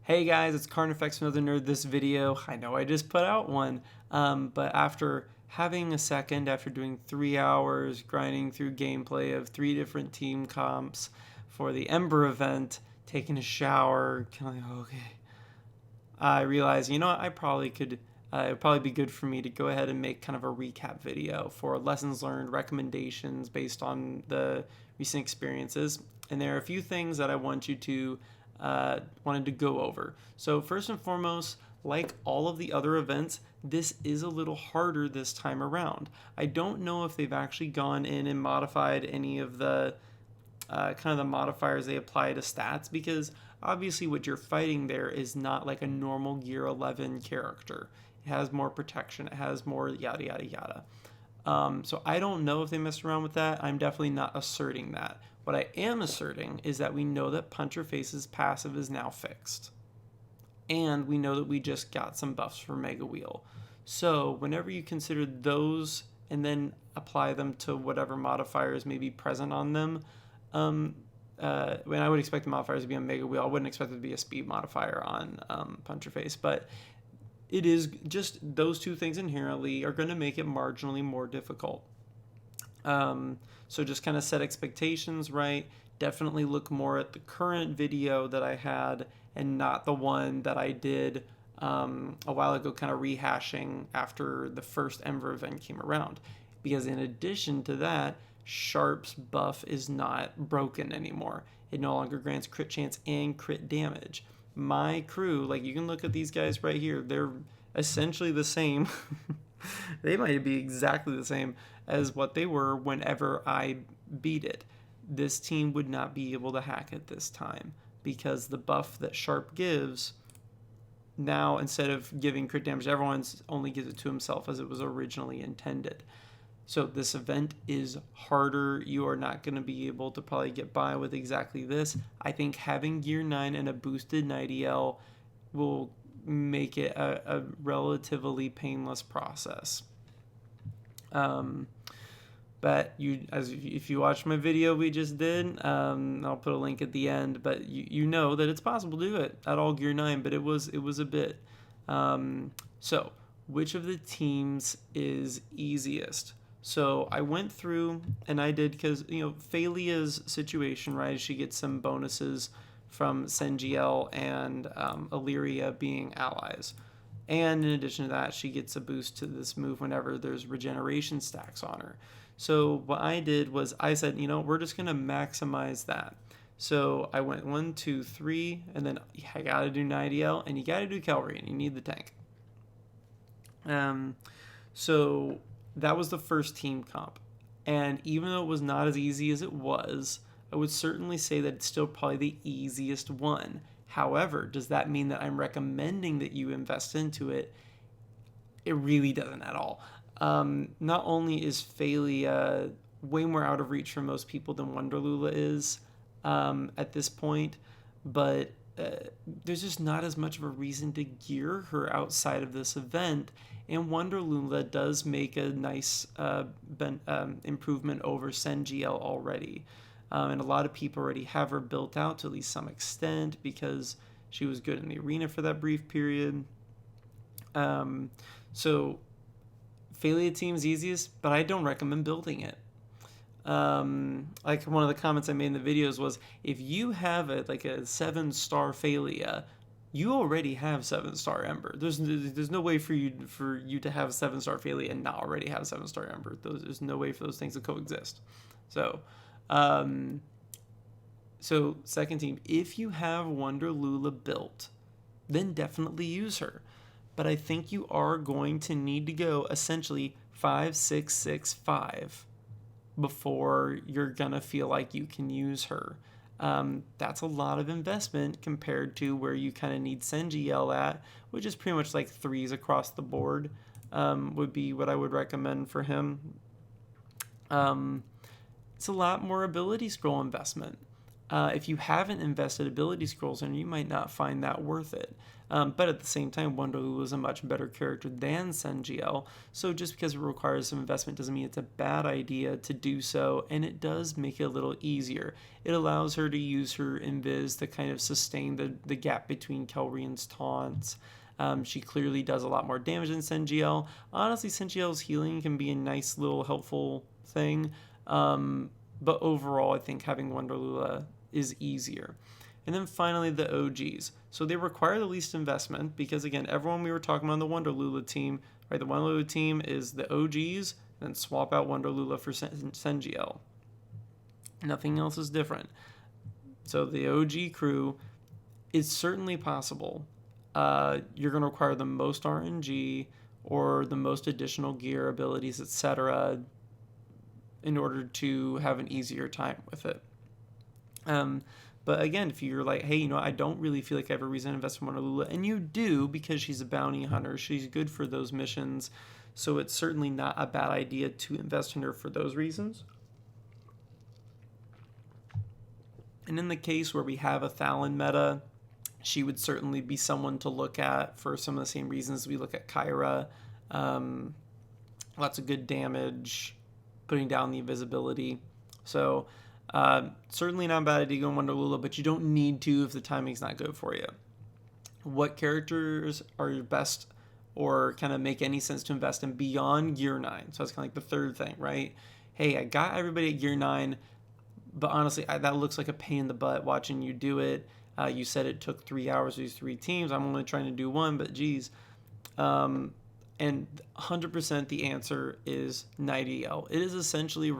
Hey guys, it's Carnifex from Another Nerd. This video, I know I just put out one, but after having a second, after doing 3 hours grinding through gameplay of 3 different team comps for the Ember Event, taking a shower, kind of like, okay, I realized, you know what, I probably could, it would probably be good for me to go ahead and make kind of a recap video for lessons learned, recommendations based on the recent experiences. And there are a few things that I want you to wanted to go over. So first and foremost, like all of the other events, this is a little harder this time around. I don't know if they've actually gone in and modified any of the kind of the modifiers they apply to stats, because obviously what you're fighting there is not like a normal Gear 11 character. It has more protection, it has more yada yada yada. So I don't know if they messed around with that. I'm definitely not asserting that. What I am asserting is that we know that Puncherface's passive is now fixed. And we know that we just got some buffs for Mega Wheel. So whenever you consider those and then apply them to whatever modifiers may be present on them, when I would expect the modifiers to be on Mega Wheel, I wouldn't expect it to be a speed modifier on Puncherface. But it is just those two things inherently are going to make it marginally more difficult. So just kind of set expectations right. Definitely look more at the current video that I had and not the one that I did a while ago, kind of rehashing after the first Ember event came around. Because in addition to that, Sharp's buff is not broken anymore. It no longer grants crit chance and crit damage. My crew, like, you can look at these guys right here, they're essentially the same. They might be exactly the same as what they were whenever I beat it. This team would not be able to hack it this time, because the buff that Sharp gives now, instead of giving crit damage to everyone, only gives it to himself as it was originally intended. So this event is harder. You are not going to be able to probably get by with exactly this. I think having Gear 9 and a boosted 90L will make it a relatively painless process. But if you watch my video we just did, I'll put a link at the end. But you know that it's possible to do it at all Gear 9, but it was a bit. So which of the teams is easiest? So I went through and I did, because Phalia's situation, right? She gets some bonuses from Sengiel and Illyria being allies. And in addition to that, she gets a boost to this move whenever there's regeneration stacks on her. So what I did was I said, we're just going to maximize that. So I went 1, 2, 3, and then I got to do 90L, and you got to do cavalry, and you need the tank. So that was the first team comp. And even though it was not as easy as it was, I would certainly say that it's still probably the easiest one. However, does that mean that I'm recommending that you invest into it? It really doesn't at all. Not only is Phalia way more out of reach for most people than Wonderlula is at this point, but there's just not as much of a reason to gear her outside of this event. And Wonderlula does make a nice improvement over Sengiel already. And a lot of people already have her built out to at least some extent because she was good in the arena for that brief period. So Phalia team's easiest, but I don't recommend building it. Like one of the comments I made in the videos was, if you have a 7-star Phalia, you already have 7-star Ember. There's no way for you to have 7-star Phalia and not already have 7-star Ember. There's no way for those things to coexist. So second team, if you have Wonderlula built, then definitely use her. But I think you are going to need to go essentially 5, 6, 6, 5 before you're gonna feel like you can use her. That's a lot of investment compared to where you kind of need Sengiel at, which is pretty much like 3s across the board. Would be what I would recommend for him. It's a lot more ability scroll investment. If you haven't invested ability scrolls in, you might not find that worth it. But at the same time, Wonderlulu is a much better character than Sengiel, so just because it requires some investment doesn't mean it's a bad idea to do so, and it does make it a little easier. It allows her to use her invis to kind of sustain the gap between Kelrian's taunts. She clearly does a lot more damage than Sengiel. Honestly, Sengiel's healing can be a nice little helpful thing, but overall, I think having Wonderlula is easier. And then finally, the OGs. So they require the least investment because, again, everyone we were talking about on the Wonderlula team, right? The Wonderlula team is the OGs, and then swap out Wonderlula for Sengiel. Nothing else is different. So the OG crew is certainly possible. You're going to require the most RNG or the most additional gear, abilities, etc., in order to have an easier time with it. But again, if you're like, hey, I don't really feel like I have a reason to invest in Wonderlula, and you do because she's a bounty hunter, she's good for those missions, so it's certainly not a bad idea to invest in her for those reasons. And in the case where we have a Thallin meta, she would certainly be someone to look at for some of the same reasons we look at Kyra. Lots of good damage, putting down the invisibility. So certainly not a bad idea going Wonderlula, but you don't need to if the timing's not good for you. What characters are your best or kind of make any sense to invest in beyond Gear 9? So that's kind of like the third thing, right? Hey, I got everybody at Gear 9, but honestly, that looks like a pain in the butt watching you do it. You said it took 3 hours with these 3 teams. I'm only trying to do one, but geez. And 100% the answer is Nightingale. It is essentially,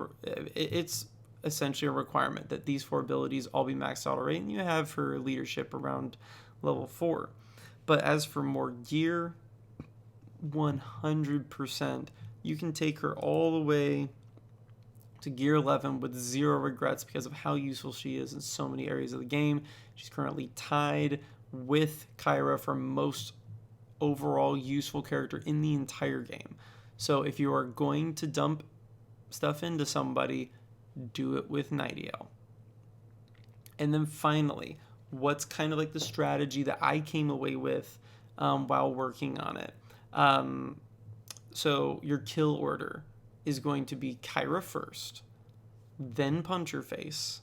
it's essentially a requirement that these 4 abilities all be maxed out already, and you have her leadership around level 4. But as for more gear, 100%, you can take her all the way to Gear 11 with 0 regrets because of how useful she is in so many areas of the game. She's currently tied with Kyra for most overall useful character in the entire game. So if you are going to dump stuff into somebody, do it with Nightingale. And then finally, what's kind of like the strategy that I came away with while working on it. So your kill order is going to be Kyra first, then Puncherface.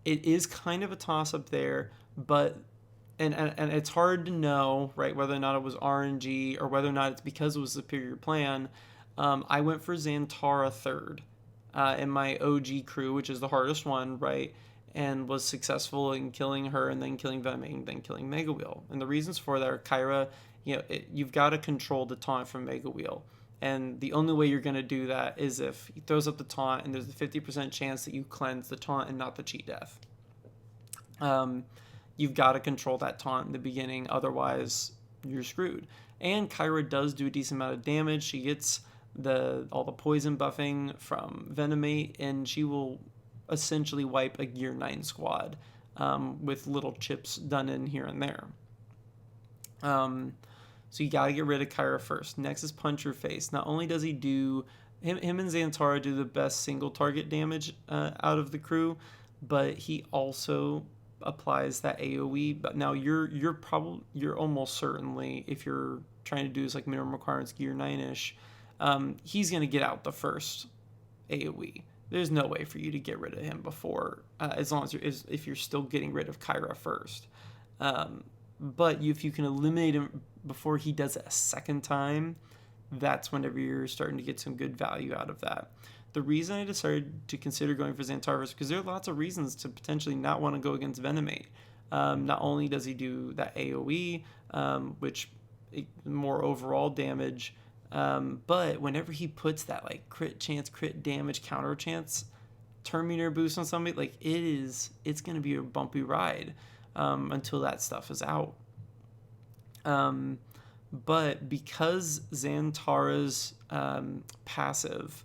It is kind of a toss-up there, but and it's hard to know, right, whether or not it was RNG or whether or not it's because it was a superior plan. I went for Xantara third in my OG crew, which is the hardest one, right, and was successful in killing her and then killing Venom and then killing Mega Wheel. And the reasons for that are Kyra, you've got to control the taunt from Mega Wheel. And the only way you're going to do that is if he throws up the taunt and there's a 50% chance that you cleanse the taunt and not the cheat death. You've got to control that taunt in the beginning, otherwise you're screwed. And Kyra does do a decent amount of damage. She gets all the poison buffing from Venomate, and she will essentially wipe a Gear 9 squad with little chips done in here and there. So you gotta get rid of Kyra first. Next is Puncherface. Not only does he do him and Xantara do the best single target damage out of the crew, but he also applies that AoE. But now you're almost certainly, if you're trying to do this like minimum requirements Gear 9-ish, he's gonna get out the first AoE. There's no way for you to get rid of him before, as long as if you're still getting rid of Kyra first. But if you can eliminate him before he does it a second time, that's whenever you're starting to get some good value out of that. The reason I decided to consider going for Xantara is because there are lots of reasons to potentially not want to go against Venomate. Not only does he do that AoE, which more overall damage, but whenever he puts that like crit chance, crit damage, counter chance, Terminator boost on somebody, like it's going to be a bumpy ride until that stuff is out. But because Xantara's passive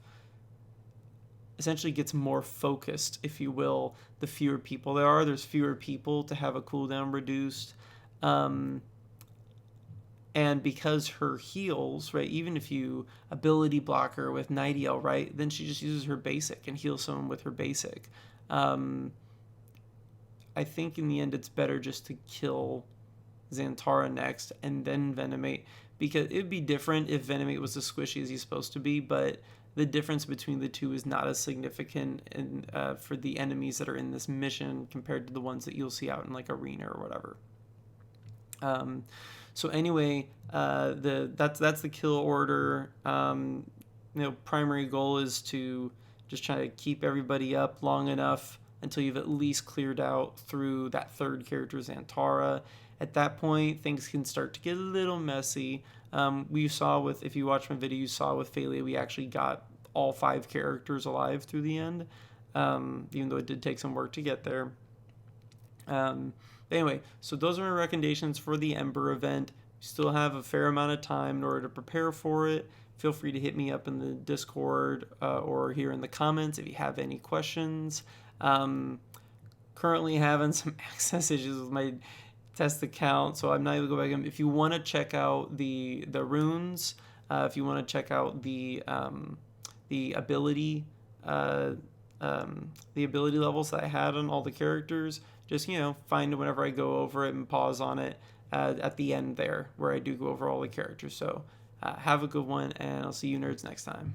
essentially gets more focused, if you will, the fewer people there are, there's fewer people to have a cooldown reduced. And because her heals, right, even if you ability block her with Nightingale, right, then she just uses her basic and heals someone with her basic. I think in the end it's better just to kill Xantara next and then Venomate, because it would be different if Venomate was as squishy as he's supposed to be, but the difference between the two is not as significant for the enemies that are in this mission compared to the ones that you'll see out in like arena or whatever. So anyway, that's the kill order. Primary goal is to just try to keep everybody up long enough until you've at least cleared out through that third character, Xantara. At that point, things can start to get a little messy. We saw with, if you watched my video, you saw with Phalia, we actually got all 5 characters alive through the end, even though it did take some work to get there. Anyway, so those are my recommendations for the Ember event. You still have a fair amount of time in order to prepare for it. Feel free to hit me up in the Discord or here in the comments if you have any questions. Currently having some access issues with my test account, so I'm not able to go back in. If you want to check out the runes, if you want to check out the ability levels that I had on all the characters, just find it whenever I go over it and pause on it at the end there where I do go over all the characters. So have a good one, and I'll see you nerds next time.